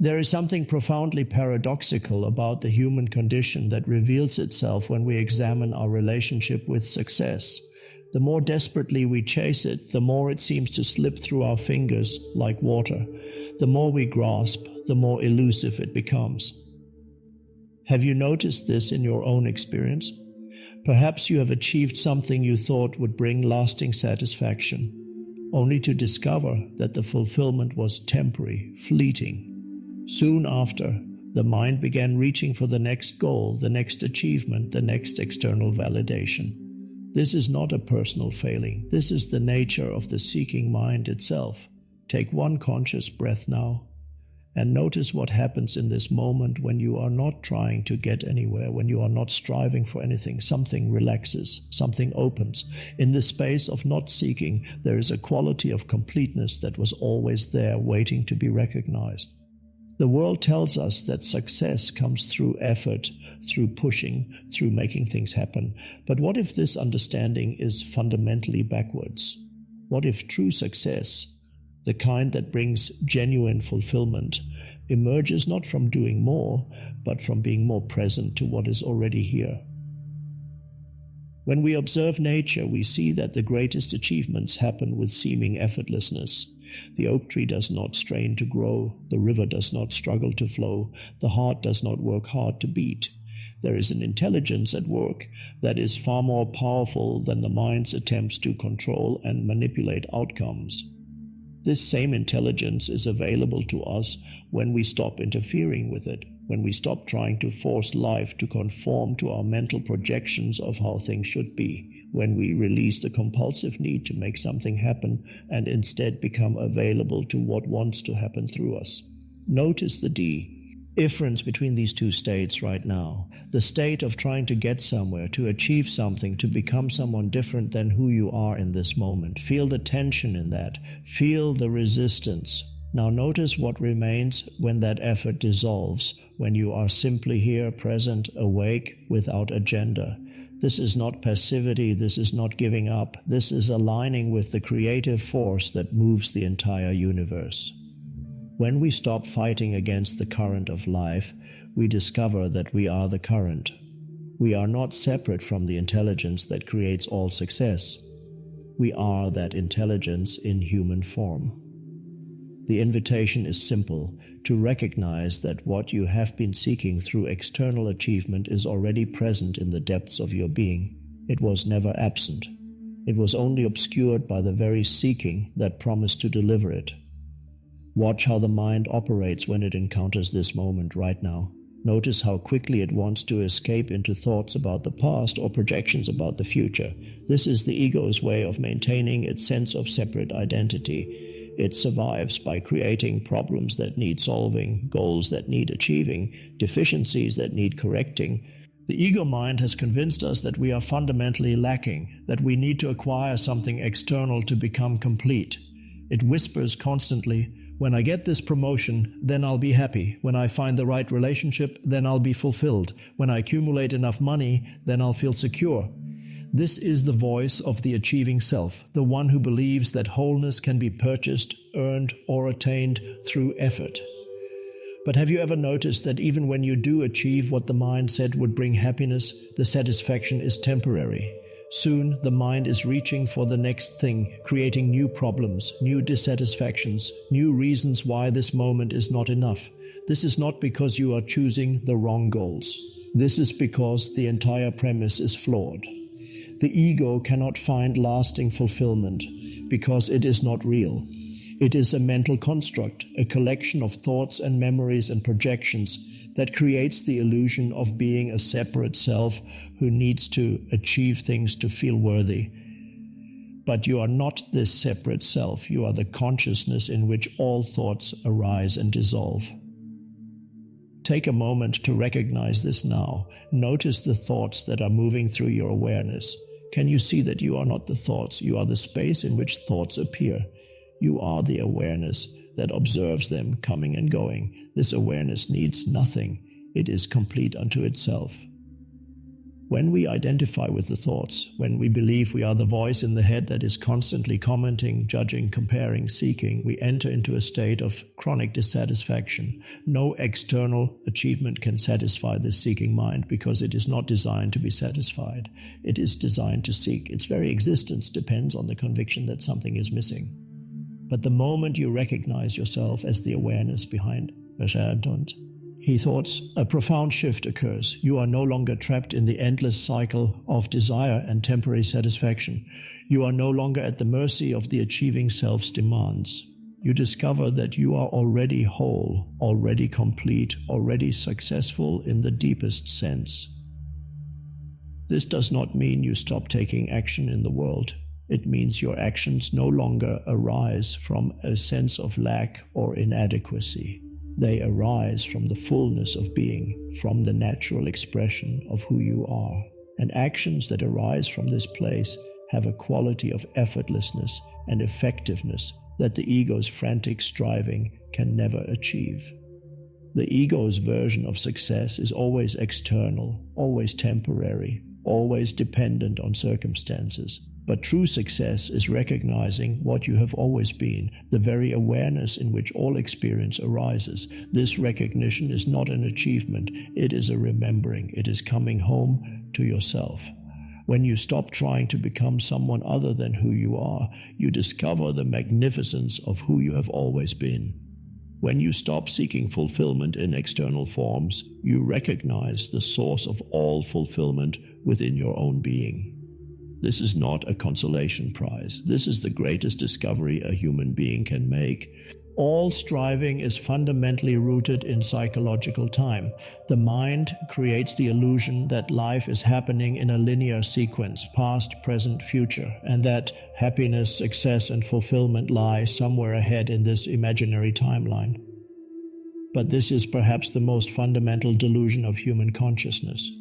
There is something profoundly paradoxical about the human condition that reveals itself when we examine our relationship with success. The more desperately we chase it, the more it seems to slip through our fingers like water. The more we grasp, the more elusive it becomes. Have you noticed this in your own experience? Perhaps you have achieved something you thought would bring lasting satisfaction, only to discover that the fulfillment was temporary, fleeting. Soon after, the mind began reaching for the next goal, the next achievement, the next external validation. This is not a personal failing. This is the nature of the seeking mind itself. Take one conscious breath now, and notice what happens in this moment when you are not trying to get anywhere, when you are not striving for anything. Something relaxes, something opens. In this space of not seeking, there is a quality of completeness that was always there, waiting to be recognized. The world tells us that success comes through effort, through pushing, through making things happen. But what if this understanding is fundamentally backwards? What if true success, the kind that brings genuine fulfillment, emerges not from doing more, but from being more present to what is already here? When we observe nature, we see that the greatest achievements happen with seeming effortlessness. The oak tree does not strain to grow, the river does not struggle to flow, the heart does not work hard to beat. There is an intelligence at work that is far more powerful than the mind's attempts to control and manipulate outcomes. This same intelligence is available to us when we stop interfering with it, when we stop trying to force life to conform to our mental projections of how things should be, when we release the compulsive need to make something happen and instead become available to what wants to happen through us. Notice the difference between these two states right now. The state of trying to get somewhere, to achieve something, to become someone different than who you are in this moment. Feel the tension in that. Feel the resistance. Now notice what remains when that effort dissolves, when you are simply here, present, awake, without agenda. This is not passivity, this is not giving up, this is aligning with the creative force that moves the entire universe. When we stop fighting against the current of life, we discover that we are the current. We are not separate from the intelligence that creates all success. We are that intelligence in human form. The invitation is simple: to recognize that what you have been seeking through external achievement is already present in the depths of your being. It was never absent. It was only obscured by the very seeking that promised to deliver it. Watch how the mind operates when it encounters this moment right now. Notice how quickly it wants to escape into thoughts about the past or projections about the future. This is the ego's way of maintaining its sense of separate identity. It survives by creating problems that need solving, goals that need achieving, deficiencies that need correcting. The ego mind has convinced us that we are fundamentally lacking, that we need to acquire something external to become complete. It whispers constantly, "When I get this promotion, then I'll be happy. When I find the right relationship, then I'll be fulfilled. When I accumulate enough money, then I'll feel secure." This is the voice of the achieving self, the one who believes that wholeness can be purchased, earned, or attained through effort. But have you ever noticed that even when you do achieve what the mind said would bring happiness, the satisfaction is temporary? Soon, the mind is reaching for the next thing, creating new problems, new dissatisfactions, new reasons why this moment is not enough. This is not because you are choosing the wrong goals. This is because the entire premise is flawed. The ego cannot find lasting fulfillment because it is not real. It is a mental construct, a collection of thoughts and memories and projections that creates the illusion of being a separate self who needs to achieve things to feel worthy. But you are not this separate self. You are the consciousness in which all thoughts arise and dissolve. Take a moment to recognize this now. Notice the thoughts that are moving through your awareness. Can you see that you are not the thoughts? You are the space in which thoughts appear. You are the awareness that observes them coming and going. This awareness needs nothing. It is complete unto itself. When we identify with the thoughts, when we believe we are the voice in the head that is constantly commenting, judging, comparing, seeking, we enter into a state of chronic dissatisfaction. No external achievement can satisfy this seeking mind because it is not designed to be satisfied. It is designed to seek. Its very existence depends on the conviction that something is missing. But the moment you recognize yourself as the awareness behind he thoughts, a profound shift occurs. You are no longer trapped in the endless cycle of desire and temporary satisfaction. You are no longer at the mercy of the achieving self's demands. You discover that you are already whole, already complete, already successful in the deepest sense. This does not mean you stop taking action in the world. It means your actions no longer arise from a sense of lack or inadequacy. They arise from the fullness of being, from the natural expression of who you are. And actions that arise from this place have a quality of effortlessness and effectiveness that the ego's frantic striving can never achieve. The ego's version of success is always external, always temporary, always dependent on circumstances. But true success is recognizing what you have always been, the very awareness in which all experience arises. This recognition is not an achievement, it is a remembering. It is coming home to yourself. When you stop trying to become someone other than who you are, you discover the magnificence of who you have always been. When you stop seeking fulfillment in external forms, you recognize the source of all fulfillment within your own being. This is not a consolation prize. This is the greatest discovery a human being can make. All striving is fundamentally rooted in psychological time. The mind creates the illusion that life is happening in a linear sequence, past, present, future, and that happiness, success, and fulfillment lie somewhere ahead in this imaginary timeline. But this is perhaps the most fundamental delusion of human consciousness.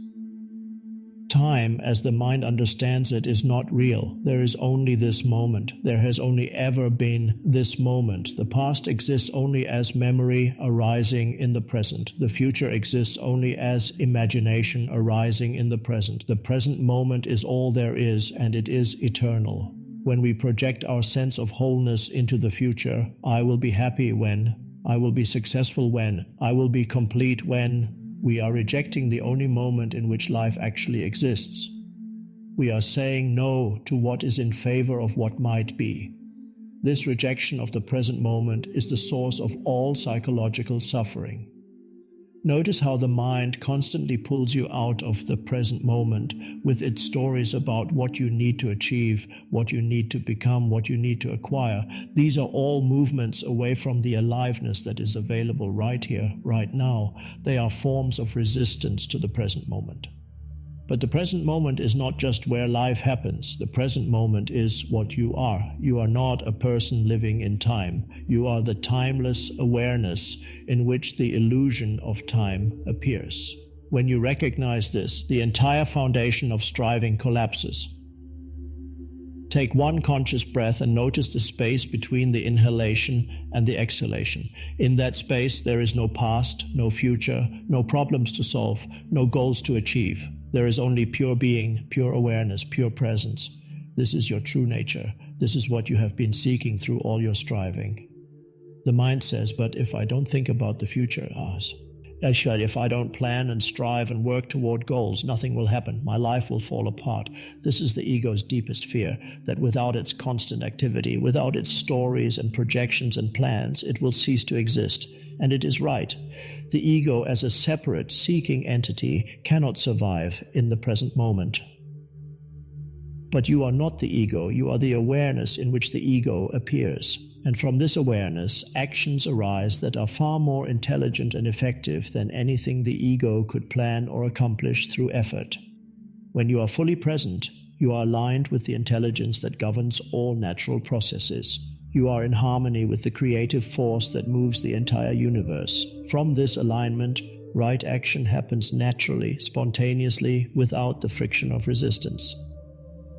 Time, as the mind understands it, is not real. There is only this moment. There has only ever been this moment. The past exists only as memory arising in the present. The future exists only as imagination arising in the present. The present moment is all there is, and it is eternal. When we project our sense of wholeness into the future, I will be happy when, I will be successful when, I will be complete when, we are rejecting the only moment in which life actually exists. We are saying no to what is in favor of what might be. This rejection of the present moment is the source of all psychological suffering. Notice how the mind constantly pulls you out of the present moment with its stories about what you need to achieve, what you need to become, what you need to acquire. These are all movements away from the aliveness that is available right here, right now. They are forms of resistance to the present moment. But the present moment is not just where life happens. The present moment is what you are. You are not a person living in time. You are the timeless awareness in which the illusion of time appears. When you recognize this, the entire foundation of striving collapses. Take one conscious breath and notice the space between the inhalation and the exhalation. In that space, there is no past, no future, no problems to solve, no goals to achieve. There is only pure being, pure awareness, pure presence. This is your true nature. This is what you have been seeking through all your striving. The mind says, but if I don't think about the future, if I don't plan and strive and work toward goals, nothing will happen. My life will fall apart. This is the ego's deepest fear, that without its constant activity, without its stories and projections and plans, it will cease to exist. And it is right. The ego, as a separate, seeking entity, cannot survive in the present moment. But you are not the ego, you are the awareness in which the ego appears. And from this awareness, actions arise that are far more intelligent and effective than anything the ego could plan or accomplish through effort. When you are fully present, you are aligned with the intelligence that governs all natural processes. You are in harmony with the creative force that moves the entire universe. From this alignment, right action happens naturally, spontaneously, without the friction of resistance.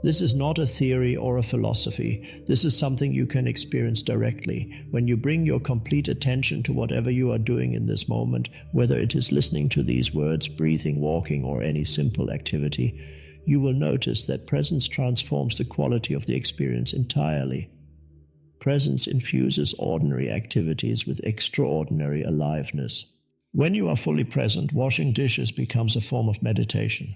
This is not a theory or a philosophy. This is something you can experience directly. When you bring your complete attention to whatever you are doing in this moment, whether it is listening to these words, breathing, walking, or any simple activity, you will notice that presence transforms the quality of the experience entirely. Presence infuses ordinary activities with extraordinary aliveness. When you are fully present, washing dishes becomes a form of meditation.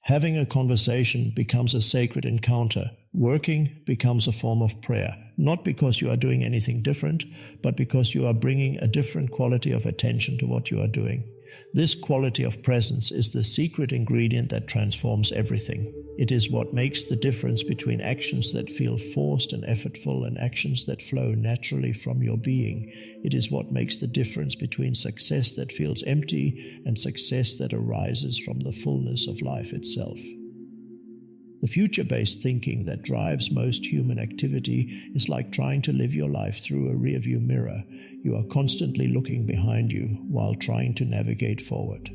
Having a conversation becomes a sacred encounter. Working becomes a form of prayer, not because you are doing anything different, but because you are bringing a different quality of attention to what you are doing. This quality of presence is the secret ingredient that transforms everything. It is what makes the difference between actions that feel forced and effortful and actions that flow naturally from your being. It is what makes the difference between success that feels empty and success that arises from the fullness of life itself. The future-based thinking that drives most human activity is like trying to live your life through a rearview mirror. You are constantly looking behind you while trying to navigate forward.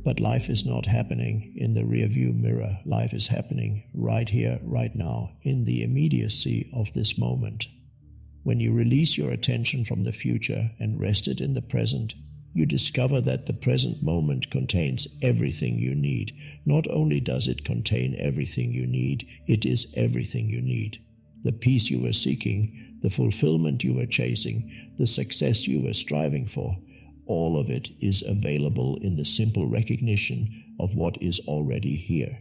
But life is not happening in the rearview mirror. Life is happening right here, right now, in the immediacy of this moment. When you release your attention from the future and rest it in the present, you discover that the present moment contains everything you need. Not only does it contain everything you need, it is everything you need. The peace you were seeking, the fulfillment you were chasing, the success you were striving for, all of it is available in the simple recognition of what is already here.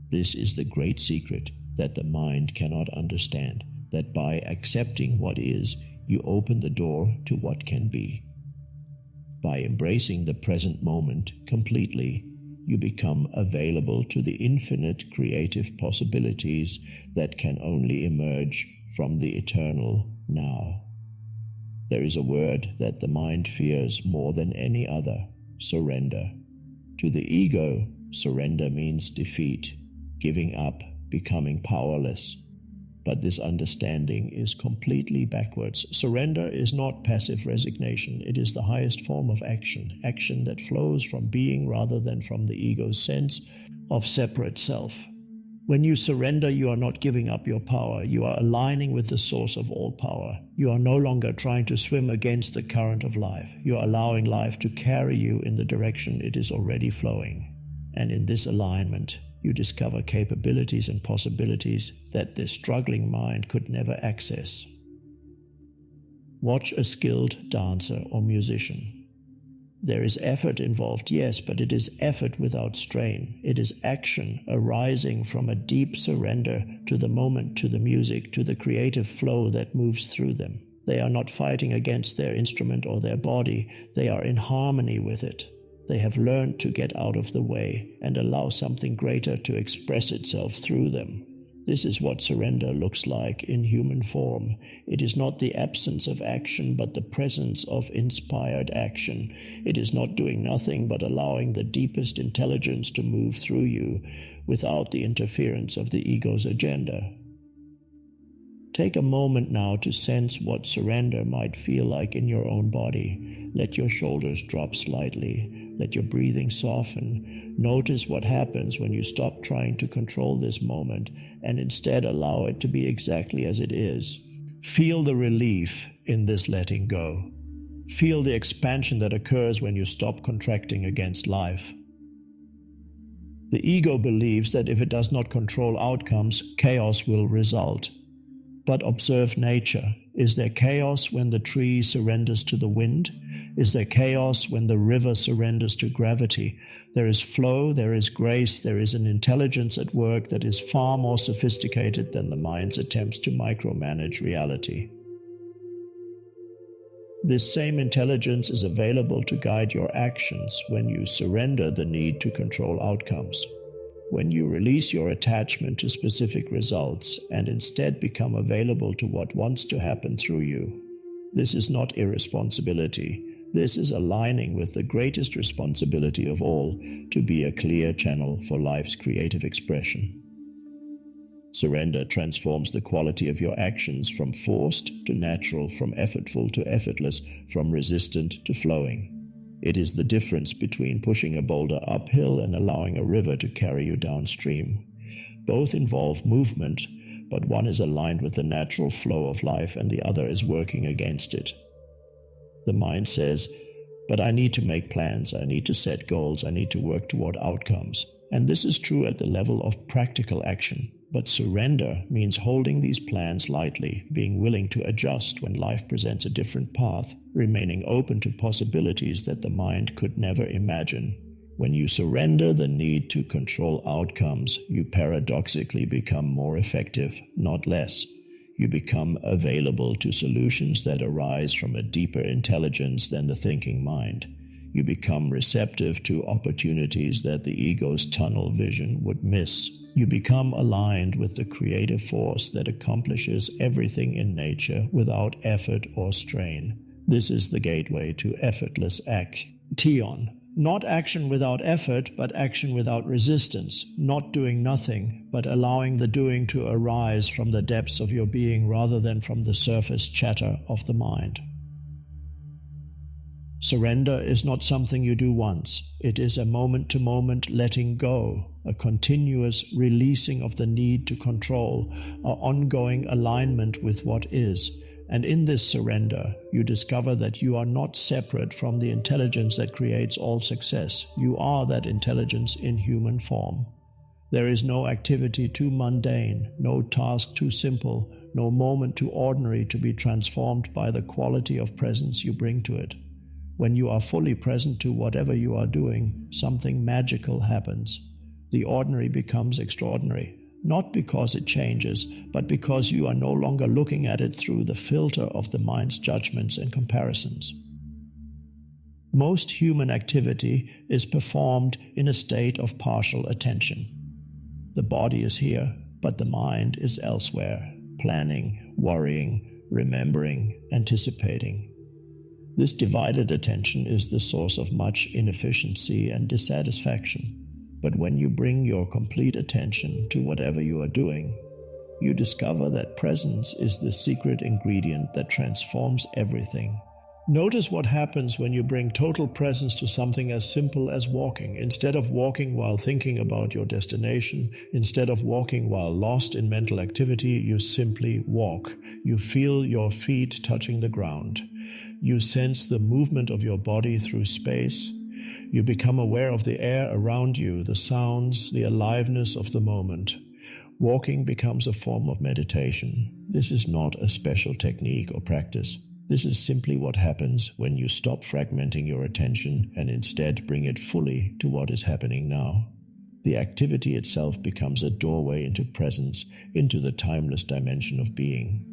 This is the great secret that the mind cannot understand, that by accepting what is, you open the door to what can be. By embracing the present moment completely, you become available to the infinite creative possibilities that can only emerge from the eternal now. There is a word that the mind fears more than any other: surrender. To the ego, surrender means defeat, giving up, becoming powerless. But this understanding is completely backwards. Surrender is not passive resignation. It is the highest form of action, action that flows from being rather than from the ego's sense of separate self. When you surrender, you are not giving up your power. You are aligning with the source of all power. You are no longer trying to swim against the current of life. You are allowing life to carry you in the direction it is already flowing. And in this alignment, you discover capabilities and possibilities that the struggling mind could never access. Watch a skilled dancer or musician. There is effort involved, yes, but it is effort without strain. It is action arising from a deep surrender to the moment, to the music, to the creative flow that moves through them. They are not fighting against their instrument or their body. They are in harmony with it. They have learned to get out of the way and allow something greater to express itself through them. This is what surrender looks like in human form. It is not the absence of action, but the presence of inspired action. It is not doing nothing, but allowing the deepest intelligence to move through you without the interference of the ego's agenda. Take a moment now to sense what surrender might feel like in your own body. Let your shoulders drop slightly. Let your breathing soften. Notice what happens when you stop trying to control this moment and instead allow it to be exactly as it is. Feel the relief in this letting go. Feel the expansion that occurs when you stop contracting against life. The ego believes that if it does not control outcomes, chaos will result. But observe nature. Is there chaos when the tree surrenders to the wind? Is there chaos when the river surrenders to gravity? There is flow, there is grace, there is an intelligence at work that is far more sophisticated than the mind's attempts to micromanage reality. This same intelligence is available to guide your actions when you surrender the need to control outcomes. When you release your attachment to specific results and instead become available to what wants to happen through you. This is not irresponsibility. This is aligning with the greatest responsibility of all, to be a clear channel for life's creative expression. Surrender transforms the quality of your actions from forced to natural, from effortful to effortless, from resistant to flowing. It is the difference between pushing a boulder uphill and allowing a river to carry you downstream. Both involve movement, but one is aligned with the natural flow of life and the other is working against it. The mind says, but I need to make plans, I need to set goals, I need to work toward outcomes. And this is true at the level of practical action. But surrender means holding these plans lightly, being willing to adjust when life presents a different path, remaining open to possibilities that the mind could never imagine. When you surrender the need to control outcomes, you paradoxically become more effective, not less. You become available to solutions that arise from a deeper intelligence than the thinking mind. You become receptive to opportunities that the ego's tunnel vision would miss. You become aligned with the creative force that accomplishes everything in nature without effort or strain. This is the gateway to effortless action. Not action without effort, but action without resistance. Not doing nothing, but allowing the doing to arise from the depths of your being rather than from the surface chatter of the mind. Surrender is not something you do once. It is a moment-to-moment letting go, a continuous releasing of the need to control, an ongoing alignment with what is. And in this surrender, you discover that you are not separate from the intelligence that creates all success. You are that intelligence in human form. There is no activity too mundane, no task too simple, no moment too ordinary to be transformed by the quality of presence you bring to it. When you are fully present to whatever you are doing, something magical happens. The ordinary becomes extraordinary. Not because it changes, but because you are no longer looking at it through the filter of the mind's judgments and comparisons. Most human activity is performed in a state of partial attention. The body is here, but the mind is elsewhere, planning, worrying, remembering, anticipating. This divided attention is the source of much inefficiency and dissatisfaction. But when you bring your complete attention to whatever you are doing, you discover that presence is the secret ingredient that transforms everything. Notice what happens when you bring total presence to something as simple as walking. Instead of walking while thinking about your destination, instead of walking while lost in mental activity, you simply walk. You feel your feet touching the ground. You sense the movement of your body through space. You become aware of the air around you, the sounds, the aliveness of the moment. Walking becomes a form of meditation. This is not a special technique or practice. This is simply what happens when you stop fragmenting your attention and instead bring it fully to what is happening now. The activity itself becomes a doorway into presence, into the timeless dimension of being.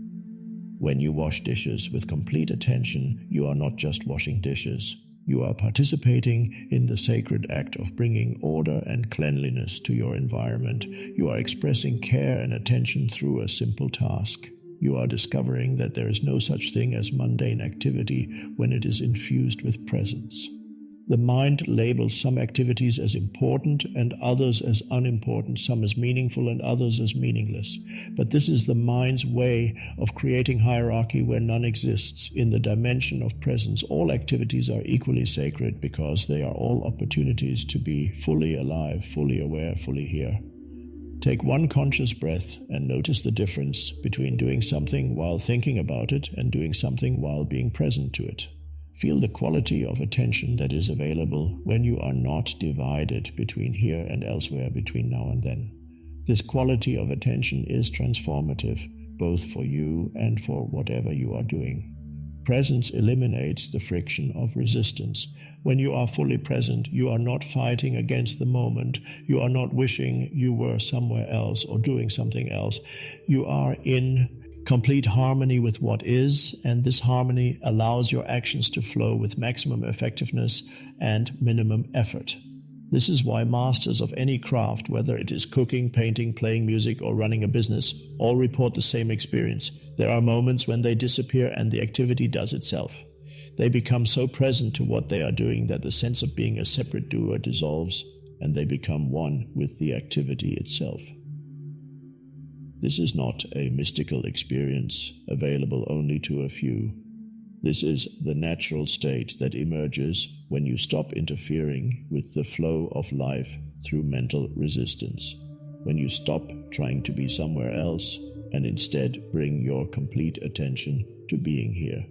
When you wash dishes with complete attention, you are not just washing dishes. You are participating in the sacred act of bringing order and cleanliness to your environment. You are expressing care and attention through a simple task. You are discovering that there is no such thing as mundane activity when it is infused with presence. The mind labels some activities as important and others as unimportant, some as meaningful and others as meaningless. But this is the mind's way of creating hierarchy where none exists. In the dimension of presence, all activities are equally sacred because they are all opportunities to be fully alive, fully aware, fully here. Take one conscious breath and notice the difference between doing something while thinking about it and doing something while being present to it. Feel the quality of attention that is available when you are not divided between here and elsewhere, between now and then. This quality of attention is transformative, both for you and for whatever you are doing. Presence eliminates the friction of resistance. When you are fully present, you are not fighting against the moment. You are not wishing you were somewhere else or doing something else. You are in complete harmony with what is, and this harmony allows your actions to flow with maximum effectiveness and minimum effort. This is why masters of any craft, whether it is cooking, painting, playing music, or running a business, all report the same experience. There are moments when they disappear and the activity does itself. They become so present to what they are doing that the sense of being a separate doer dissolves, and they become one with the activity itself. This is not a mystical experience available only to a few. This is the natural state that emerges when you stop interfering with the flow of life through mental resistance. when you stop trying to be somewhere else and instead bring your complete attention to being here.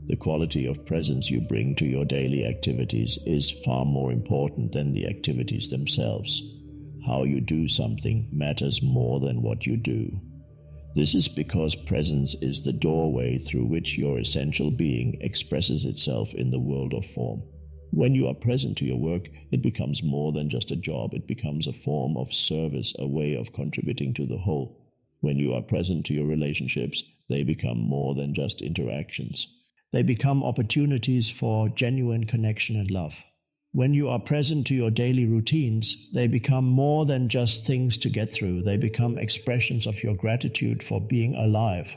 The quality of presence you bring to your daily activities is far more important than the activities themselves. How you do something matters more than what you do. This is because presence is the doorway through which your essential being expresses itself in the world of form. When you are present to your work, it becomes more than just a job. It becomes a form of service, a way of contributing to the whole. When you are present to your relationships, they become more than just interactions. They become opportunities for genuine connection and love. When you are present to your daily routines, they become more than just things to get through. They become expressions of your gratitude for being alive.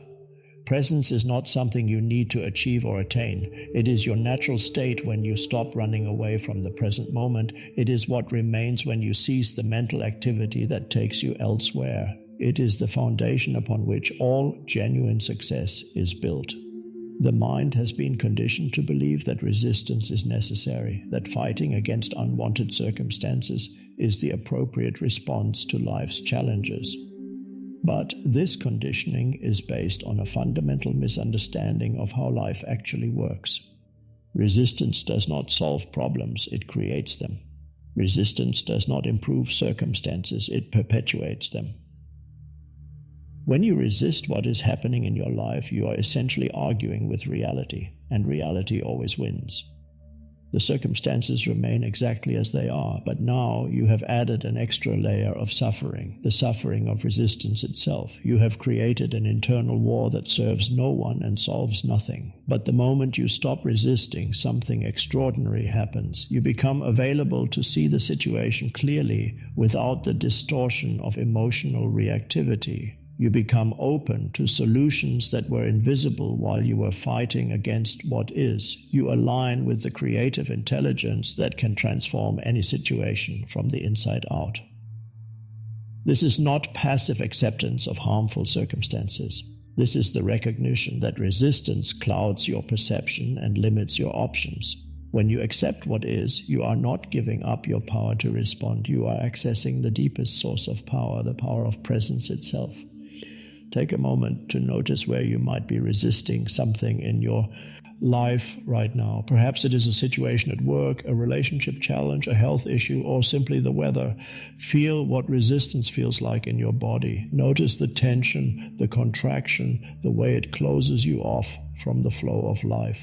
Presence is not something you need to achieve or attain. It is your natural state when you stop running away from the present moment. It is what remains when you cease the mental activity that takes you elsewhere. It is the foundation upon which all genuine success is built. The mind has been conditioned to believe that resistance is necessary, that fighting against unwanted circumstances is the appropriate response to life's challenges. But this conditioning is based on a fundamental misunderstanding of how life actually works. Resistance does not solve problems, it creates them. Resistance does not improve circumstances, it perpetuates them. When you resist what is happening in your life, you are essentially arguing with reality, and reality always wins. The circumstances remain exactly as they are, but now you have added an extra layer of suffering, the suffering of resistance itself. You have created an internal war that serves no one and solves nothing. But the moment you stop resisting, something extraordinary happens. You become available to see the situation clearly without the distortion of emotional reactivity. You become open to solutions that were invisible while you were fighting against what is. You align with the creative intelligence that can transform any situation from the inside out. This is not passive acceptance of harmful circumstances. This is the recognition that resistance clouds your perception and limits your options. When you accept what is, you are not giving up your power to respond. You are accessing the deepest source of power, the power of presence itself. Take a moment to notice where you might be resisting something in your life right now. Perhaps it is a situation at work, a relationship challenge, a health issue, or simply the weather. Feel what resistance feels like in your body. Notice the tension, the contraction, the way it closes you off from the flow of life.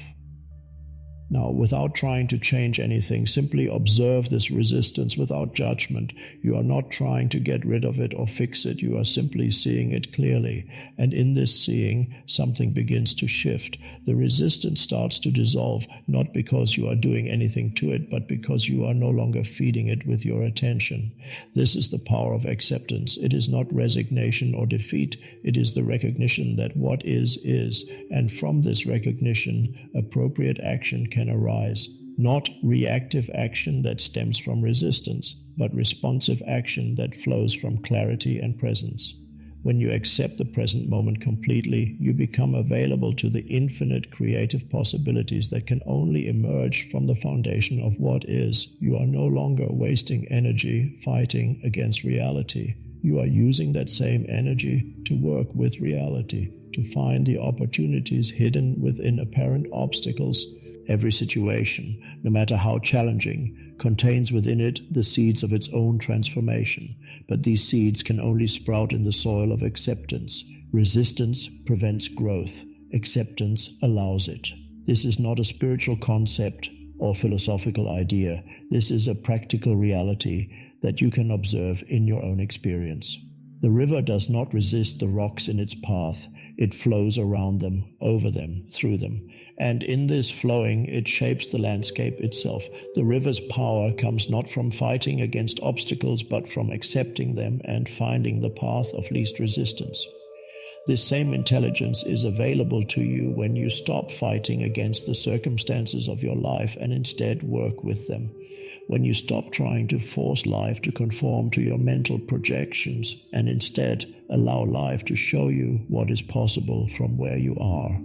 Now, without trying to change anything, simply observe this resistance without judgment. You are not trying to get rid of it or fix it. You are simply seeing it clearly. And in this seeing, something begins to shift. The resistance starts to dissolve, not because you are doing anything to it, but because you are no longer feeding it with your attention. This is the power of acceptance. It is not resignation or defeat. It is the recognition that what is, and from this recognition, appropriate action can arise. Not reactive action that stems from resistance, but responsive action that flows from clarity and presence. When you accept the present moment completely, you become available to the infinite creative possibilities that can only emerge from the foundation of what is. You are no longer wasting energy fighting against reality. You are using that same energy to work with reality, to find the opportunities hidden within apparent obstacles. Every situation, no matter how challenging, contains within it the seeds of its own transformation. But these seeds can only sprout in the soil of acceptance. Resistance prevents growth. Acceptance allows it. This is not a spiritual concept or philosophical idea. This is a practical reality that you can observe in your own experience. The river does not resist the rocks in its path. It flows around them, over them, through them. And in this flowing, it shapes the landscape itself. The river's power comes not from fighting against obstacles, but from accepting them and finding the path of least resistance. This same intelligence is available to you when you stop fighting against the circumstances of your life and instead work with them. When you stop trying to force life to conform to your mental projections and instead allow life to show you what is possible from where you are.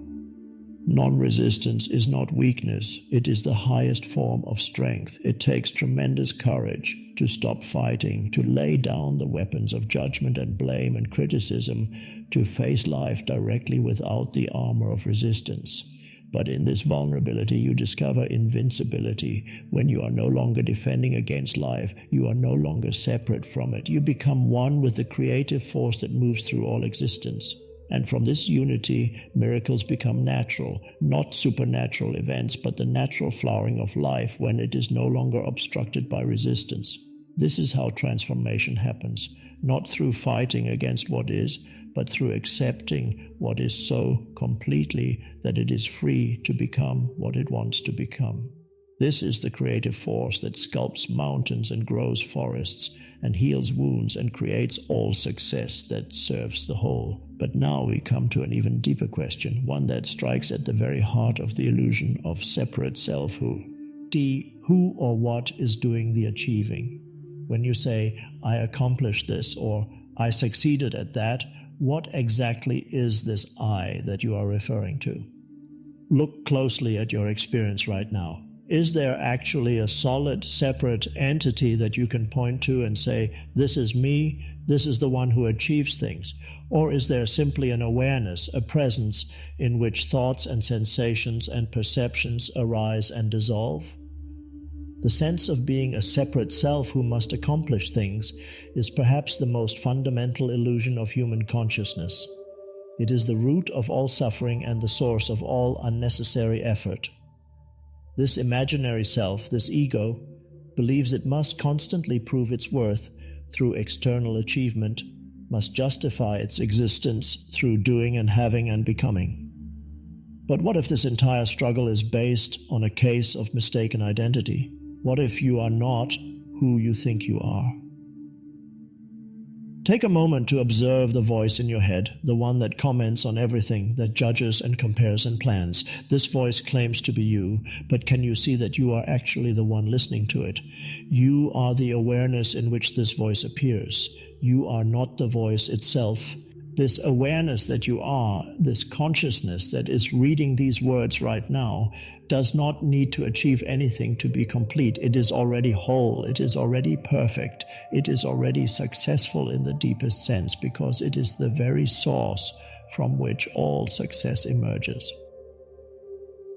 Non-resistance is not weakness, it is the highest form of strength. It takes tremendous courage to stop fighting, to lay down the weapons of judgment and blame and criticism, to face life directly without the armor of resistance. But in this vulnerability, you discover invincibility. When you are no longer defending against life, you are no longer separate from it. You become one with the creative force that moves through all existence. And from this unity, miracles become natural, not supernatural events, but the natural flowering of life when it is no longer obstructed by resistance. This is how transformation happens, not through fighting against what is, but through accepting what is so completely that it is free to become what it wants to become. This is the creative force that sculpts mountains and grows forests and heals wounds and creates all success that serves the whole. But now we come to an even deeper question, one that strikes at the very heart of the illusion of separate selfhood. Who or what is doing the achieving? When you say, I accomplished this, or I succeeded at that, what exactly is this I that you are referring to? Look closely at your experience right now. Is there actually a solid, separate entity that you can point to and say, this is me, this is the one who achieves things? Or is there simply an awareness, a presence in which thoughts and sensations and perceptions arise and dissolve? The sense of being a separate self who must accomplish things is perhaps the most fundamental illusion of human consciousness. It is the root of all suffering and the source of all unnecessary effort. This imaginary self, this ego, believes it must constantly prove its worth through external achievement, must justify its existence through doing and having and becoming. But what if this entire struggle is based on a case of mistaken identity? What if you are not who you think you are? Take a moment to observe the voice in your head, the one that comments on everything, that judges and compares and plans. This voice claims to be you, but can you see that you are actually the one listening to it? You are the awareness in which this voice appears. You are not the voice itself. This awareness that you are, this consciousness that is reading these words right now, does not need to achieve anything to be complete. It is already whole. It is already perfect. It is already successful in the deepest sense because it is the very source from which all success emerges.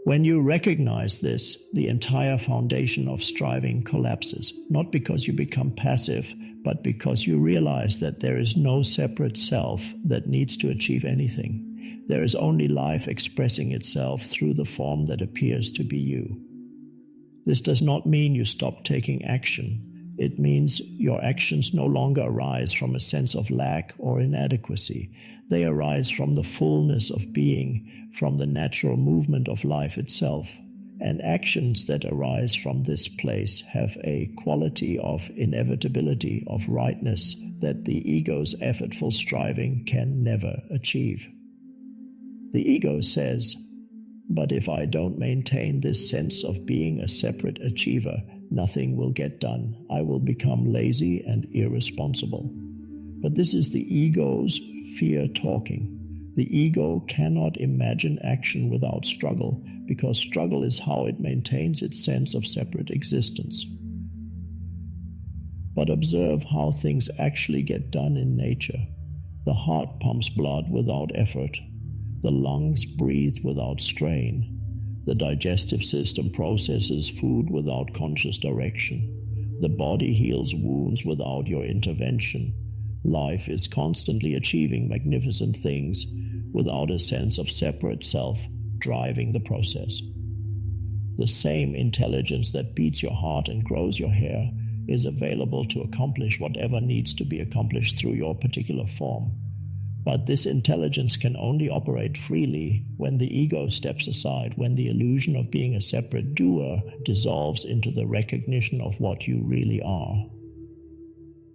When you recognize this, the entire foundation of striving collapses, not because you become passive, but because you realize that there is no separate self that needs to achieve anything. There is only life expressing itself through the form that appears to be you. This does not mean you stop taking action. It means your actions no longer arise from a sense of lack or inadequacy. They arise from the fullness of being, from the natural movement of life itself. And actions that arise from this place have a quality of inevitability, of rightness, that the ego's effortful striving can never achieve. The ego says, but if I don't maintain this sense of being a separate achiever, nothing will get done. I will become lazy and irresponsible. But this is the ego's fear talking. The ego cannot imagine action without struggle, because struggle is how it maintains its sense of separate existence. But observe how things actually get done in nature. The heart pumps blood without effort. The lungs breathe without strain. The digestive system processes food without conscious direction. The body heals wounds without your intervention. Life is constantly achieving magnificent things without a sense of separate self driving the process. The same intelligence that beats your heart and grows your hair is available to accomplish whatever needs to be accomplished through your particular form. But this intelligence can only operate freely when the ego steps aside, when the illusion of being a separate doer dissolves into the recognition of what you really are.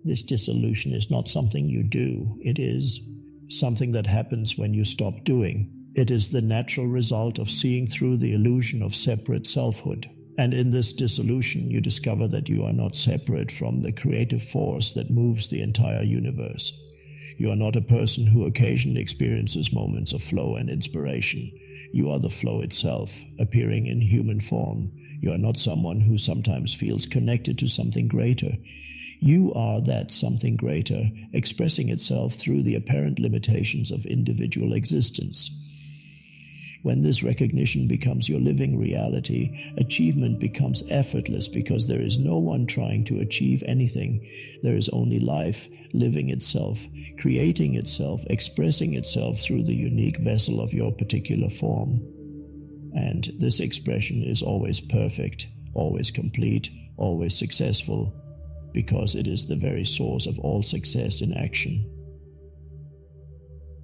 This dissolution is not something you do. It is something that happens when you stop doing. It is the natural result of seeing through the illusion of separate selfhood. And in this dissolution, you discover that you are not separate from the creative force that moves the entire universe. You are not a person who occasionally experiences moments of flow and inspiration. You are the flow itself, appearing in human form. You are not someone who sometimes feels connected to something greater. You are that something greater, expressing itself through the apparent limitations of individual existence. When this recognition becomes your living reality, achievement becomes effortless because there is no one trying to achieve anything. There is only life, living itself, creating itself, expressing itself through the unique vessel of your particular form. And this expression is always perfect, always complete, always successful, because it is the very source of all success in action.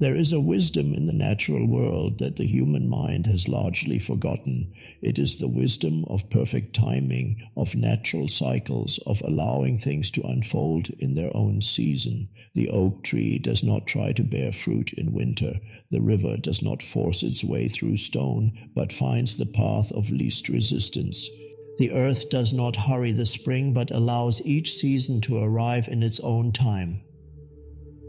There is a wisdom in the natural world that the human mind has largely forgotten. It is the wisdom of perfect timing, of natural cycles, of allowing things to unfold in their own season. The oak tree does not try to bear fruit in winter. The river does not force its way through stone, but finds the path of least resistance. The earth does not hurry the spring, but allows each season to arrive in its own time.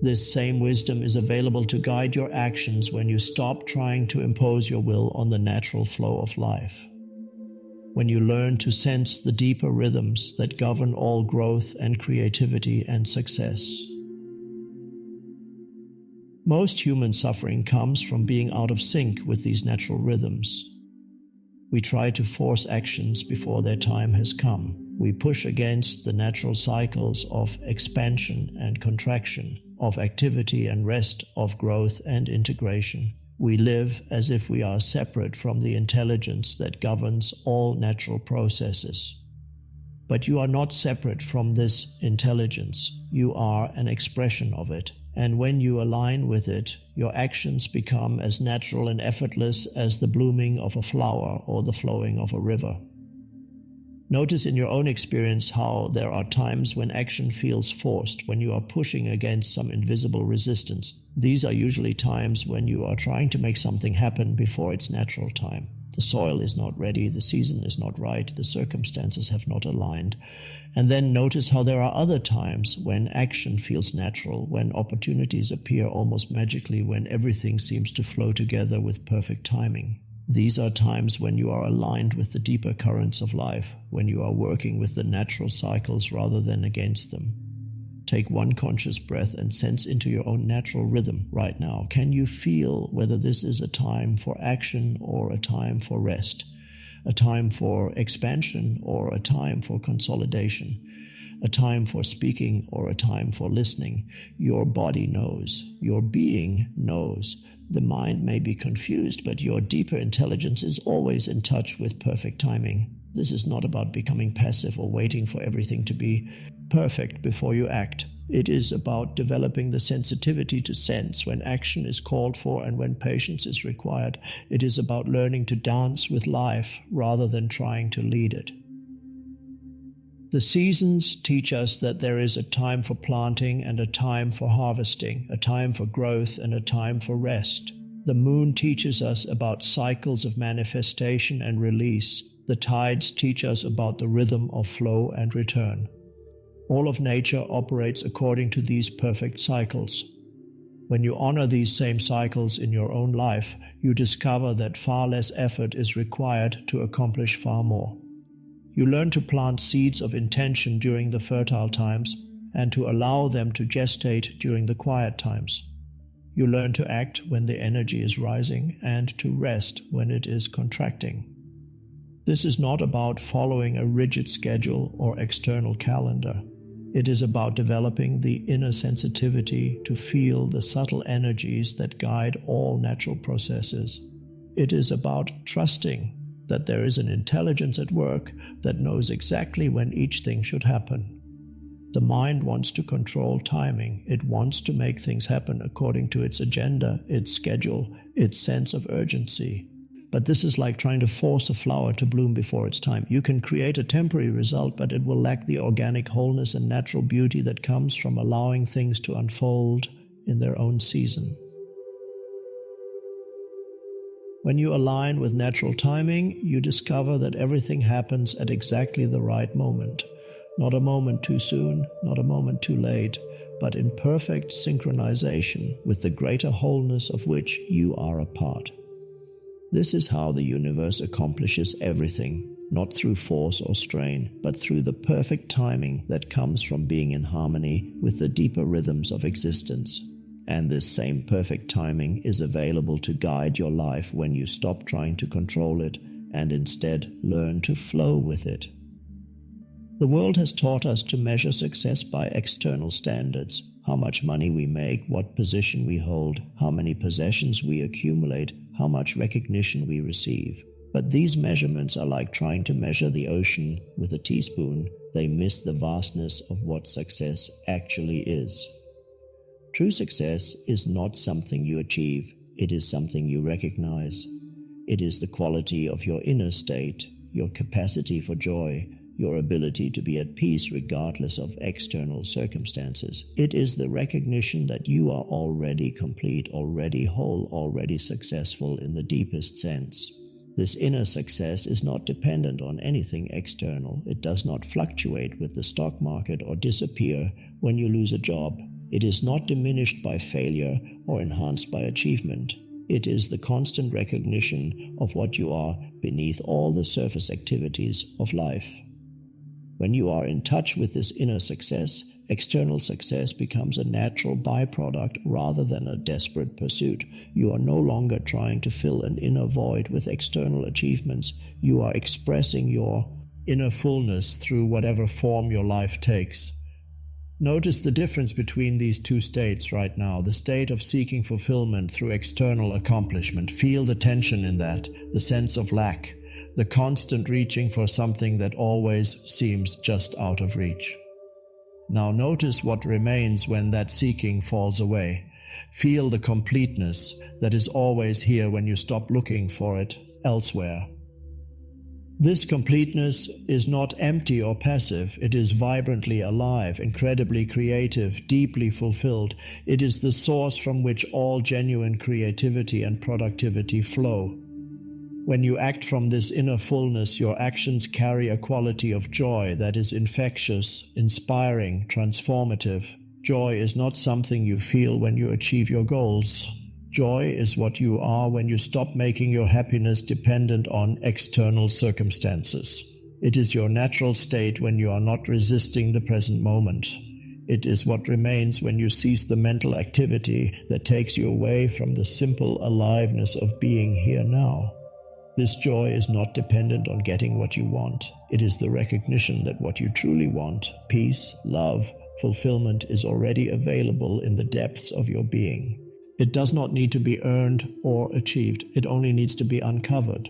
This same wisdom is available to guide your actions when you stop trying to impose your will on the natural flow of life. When you learn to sense the deeper rhythms that govern all growth and creativity and success. Most human suffering comes from being out of sync with these natural rhythms. We try to force actions before their time has come. We push against the natural cycles of expansion and contraction, of activity and rest, of growth and integration. We live as if we are separate from the intelligence that governs all natural processes. But you are not separate from this intelligence. You are an expression of it. And when you align with it, your actions become as natural and effortless as the blooming of a flower or the flowing of a river. Notice in your own experience how there are times when action feels forced, when you are pushing against some invisible resistance. These are usually times when you are trying to make something happen before its natural time. The soil is not ready, the season is not right, the circumstances have not aligned. And then notice how there are other times when action feels natural, when opportunities appear almost magically, when everything seems to flow together with perfect timing. These are times when you are aligned with the deeper currents of life, when you are working with the natural cycles rather than against them. Take one conscious breath and sense into your own natural rhythm right now. Can you feel whether this is a time for action or a time for rest, a time for expansion or a time for consolidation, a time for speaking or a time for listening? Your body knows. Your being knows. The mind may be confused, but your deeper intelligence is always in touch with perfect timing. This is not about becoming passive or waiting for everything to be perfect before you act. It is about developing the sensitivity to sense when action is called for and when patience is required. It is about learning to dance with life rather than trying to lead it. The seasons teach us that there is a time for planting and a time for harvesting, a time for growth and a time for rest. The moon teaches us about cycles of manifestation and release. The tides teach us about the rhythm of flow and return. All of nature operates according to these perfect cycles. When you honor these same cycles in your own life, you discover that far less effort is required to accomplish far more. You learn to plant seeds of intention during the fertile times and to allow them to gestate during the quiet times. You learn to act when the energy is rising and to rest when it is contracting. This is not about following a rigid schedule or external calendar. It is about developing the inner sensitivity to feel the subtle energies that guide all natural processes. It is about trusting that there is an intelligence at work that knows exactly when each thing should happen. The mind wants to control timing. It wants to make things happen according to its agenda, its schedule, its sense of urgency. But this is like trying to force a flower to bloom before its time. You can create a temporary result, but it will lack the organic wholeness and natural beauty that comes from allowing things to unfold in their own season. When you align with natural timing, you discover that everything happens at exactly the right moment. Not a moment too soon, not a moment too late, but in perfect synchronization with the greater wholeness of which you are a part. This is how the universe accomplishes everything. not through force or strain, but through the perfect timing that comes from being in harmony with the deeper rhythms of existence. And this same perfect timing is available to guide your life when you stop trying to control it and instead learn to flow with it. The world has taught us to measure success by external standards: how much money we make, what position we hold, how many possessions we accumulate, how much recognition we receive. But these measurements are like trying to measure the ocean with a teaspoon. They miss the vastness of what success actually is. True success is not something you achieve, it is something you recognize. It is the quality of your inner state, your capacity for joy, your ability to be at peace regardless of external circumstances. It is the recognition that you are already complete, already whole, already successful in the deepest sense. This inner success is not dependent on anything external. It does not fluctuate with the stock market or disappear when you lose a job. It is not diminished by failure or enhanced by achievement. It is the constant recognition of what you are beneath all the surface activities of life. When you are in touch with this inner success, external success becomes a natural byproduct rather than a desperate pursuit. You are no longer trying to fill an inner void with external achievements. You are expressing your inner fullness through whatever form your life takes. Notice the difference between these two states right now, the state of seeking fulfillment through external accomplishment. Feel the tension in that, the sense of lack, the constant reaching for something that always seems just out of reach. Now notice what remains when that seeking falls away. Feel the completeness that is always here when you stop looking for it elsewhere. This completeness is not empty or passive. It is vibrantly alive, incredibly creative, deeply fulfilled. It is the source from which all genuine creativity and productivity flow. When you act from this inner fullness, your actions carry a quality of joy that is infectious, inspiring, transformative. Joy is not something you feel when you achieve your goals. Joy is what you are when you stop making your happiness dependent on external circumstances. It is your natural state when you are not resisting the present moment. It is what remains when you cease the mental activity that takes you away from the simple aliveness of being here now. This joy is not dependent on getting what you want. It is the recognition that what you truly want, peace, love, fulfillment, is already available in the depths of your being. It does not need to be earned or achieved. It only needs to be uncovered.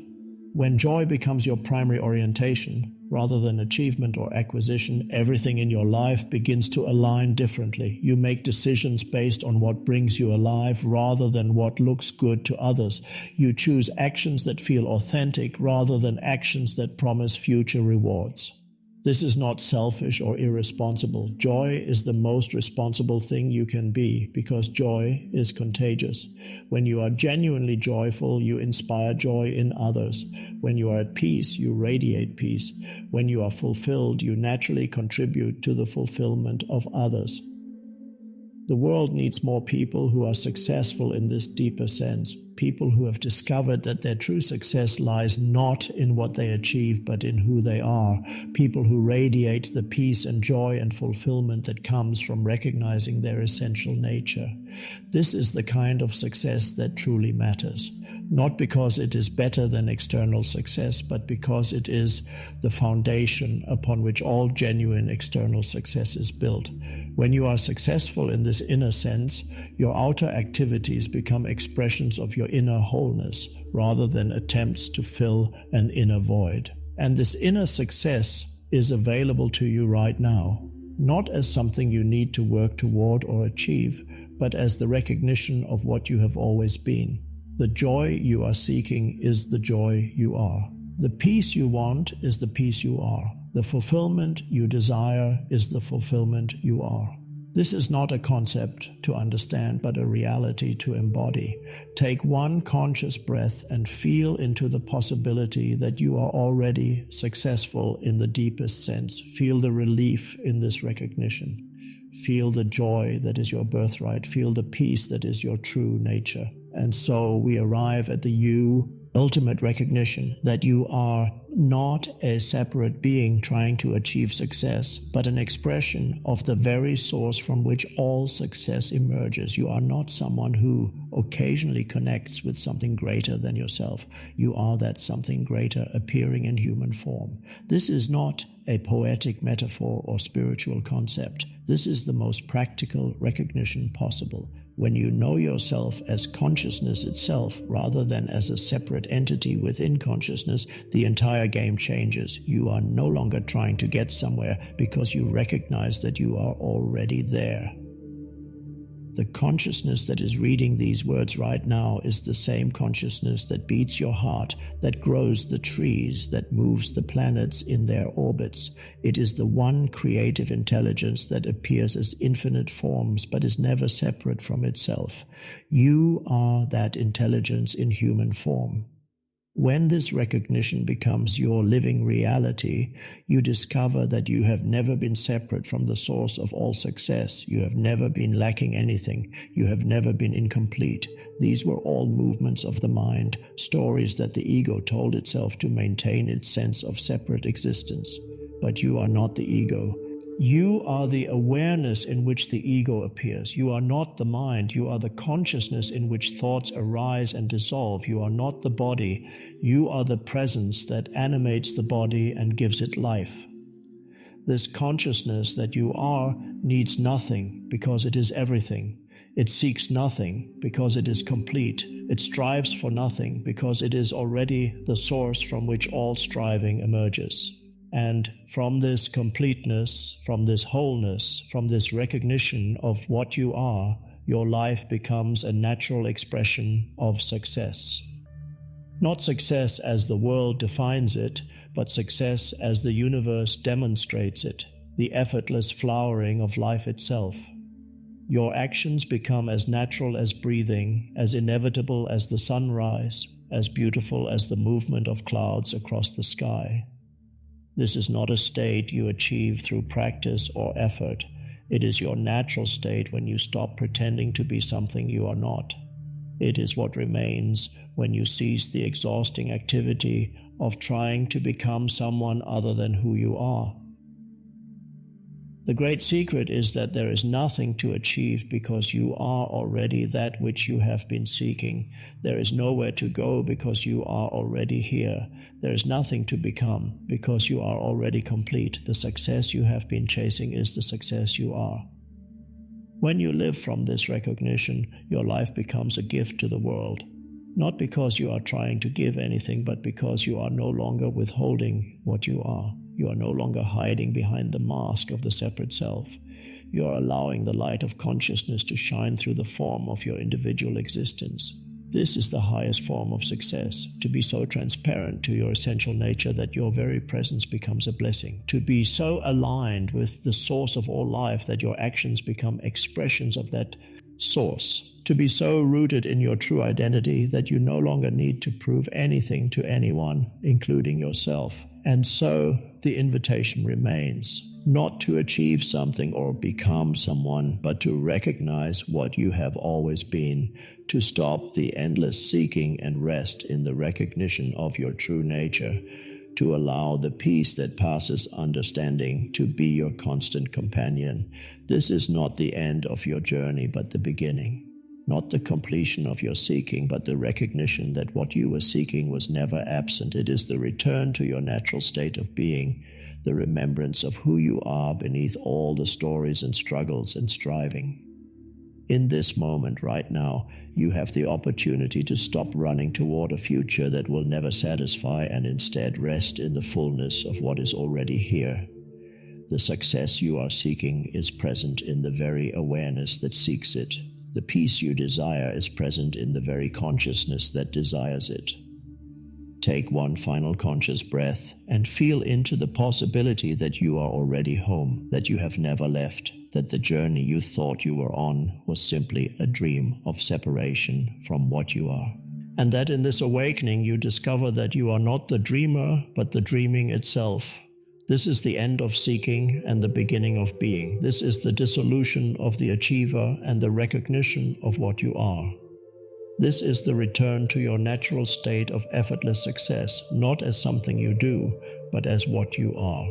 When joy becomes your primary orientation, rather than achievement or acquisition, everything in your life begins to align differently. You make decisions based on what brings you alive rather than what looks good to others. You choose actions that feel authentic rather than actions that promise future rewards. This is not selfish or irresponsible. Joy is the most responsible thing you can be, because joy is contagious. When you are genuinely joyful, you inspire joy in others. When you are at peace, you radiate peace. When you are fulfilled, you naturally contribute to the fulfillment of others. The world needs more people who are successful in this deeper sense, people who have discovered that their true success lies not in what they achieve but in who they are, people who radiate the peace and joy and fulfillment that comes from recognizing their essential nature. This is the kind of success that truly matters, not because it is better than external success, but because it is the foundation upon which all genuine external success is built. When you are successful in this inner sense, your outer activities become expressions of your inner wholeness rather than attempts to fill an inner void. And this inner success is available to you right now, not as something you need to work toward or achieve, but as the recognition of what you have always been. The joy you are seeking is the joy you are. The peace you want is the peace you are. The fulfillment you desire is the fulfillment you are. This is not a concept to understand, but a reality to embody. Take one conscious breath and feel into the possibility that you are already successful in the deepest sense. Feel the relief in this recognition. Feel the joy that is your birthright. Feel the peace that is your true nature. And so we arrive at the ultimate recognition that you are not a separate being trying to achieve success, but an expression of the very source from which all success emerges. You are not someone who occasionally connects with something greater than yourself. You are that something greater appearing in human form. This is not a poetic metaphor or spiritual concept. This is the most practical recognition possible. When you know yourself as consciousness itself rather than as a separate entity within consciousness, the entire game changes. You are no longer trying to get somewhere because you recognize that you are already there. The consciousness that is reading these words right now is the same consciousness that beats your heart, that grows the trees, that moves the planets in their orbits. It is the one creative intelligence that appears as infinite forms but is never separate from itself. You are that intelligence in human form. When this recognition becomes your living reality, you discover that you have never been separate from the source of all success. You have never been lacking anything. You have never been incomplete. These were all movements of the mind, stories that the ego told itself to maintain its sense of separate existence. But you are not the ego. You are the awareness in which the ego appears. You are not the mind. You are the consciousness in which thoughts arise and dissolve. You are not the body. You are the presence that animates the body and gives it life. This consciousness that you are needs nothing because it is everything. It seeks nothing because it is complete. It strives for nothing because it is already the source from which all striving emerges. And from this completeness, from this wholeness, from this recognition of what you are, your life becomes a natural expression of success. Not success as the world defines it, but success as the universe demonstrates it, the effortless flowering of life itself. Your actions become as natural as breathing, as inevitable as the sunrise, as beautiful as the movement of clouds across the sky. This is not a state you achieve through practice or effort. It is your natural state when you stop pretending to be something you are not. It is what remains when you cease the exhausting activity of trying to become someone other than who you are. The great secret is that there is nothing to achieve because you are already that which you have been seeking. There is nowhere to go because you are already here. There is nothing to become because you are already complete. The success you have been chasing is the success you are. When you live from this recognition, your life becomes a gift to the world. Not because you are trying to give anything, but because you are no longer withholding what you are. You are no longer hiding behind the mask of the separate self. You are allowing the light of consciousness to shine through the form of your individual existence. This is the highest form of success, to be so transparent to your essential nature that your very presence becomes a blessing, to be so aligned with the source of all life that your actions become expressions of that source, to be so rooted in your true identity that you no longer need to prove anything to anyone, including yourself. And so the invitation remains, not to achieve something or become someone, but to recognize what you have always been, to stop the endless seeking and rest in the recognition of your true nature, to allow the peace that passes understanding to be your constant companion. This is not the end of your journey, but the beginning. Not the completion of your seeking, but the recognition that what you were seeking was never absent. It is the return to your natural state of being, the remembrance of who you are beneath all the stories and struggles and striving. In this moment, right now, you have the opportunity to stop running toward a future that will never satisfy and instead rest in the fullness of what is already here. The success you are seeking is present in the very awareness that seeks it. The peace you desire is present in the very consciousness that desires it. Take one final conscious breath and feel into the possibility that you are already home, that you have never left, that the journey you thought you were on was simply a dream of separation from what you are. And that in this awakening you discover that you are not the dreamer, but the dreaming itself. This is the end of seeking and the beginning of being. This is the dissolution of the achiever and the recognition of what you are. This is the return to your natural state of effortless success, not as something you do, but as what you are.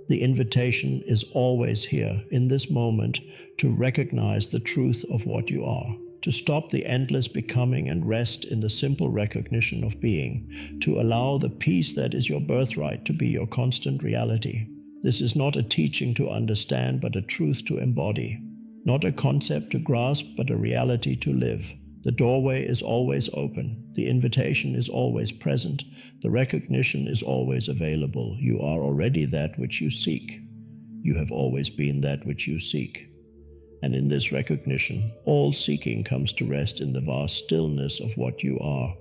The invitation is always here, in this moment, to recognize the truth of what you are, to stop the endless becoming and rest in the simple recognition of being, to allow the peace that is your birthright to be your constant reality. This is not a teaching to understand, but a truth to embody. Not a concept to grasp, but a reality to live. The doorway is always open. The invitation is always present. The recognition is always available. You are already that which you seek. You have always been that which you seek. And in this recognition, all seeking comes to rest in the vast stillness of what you are.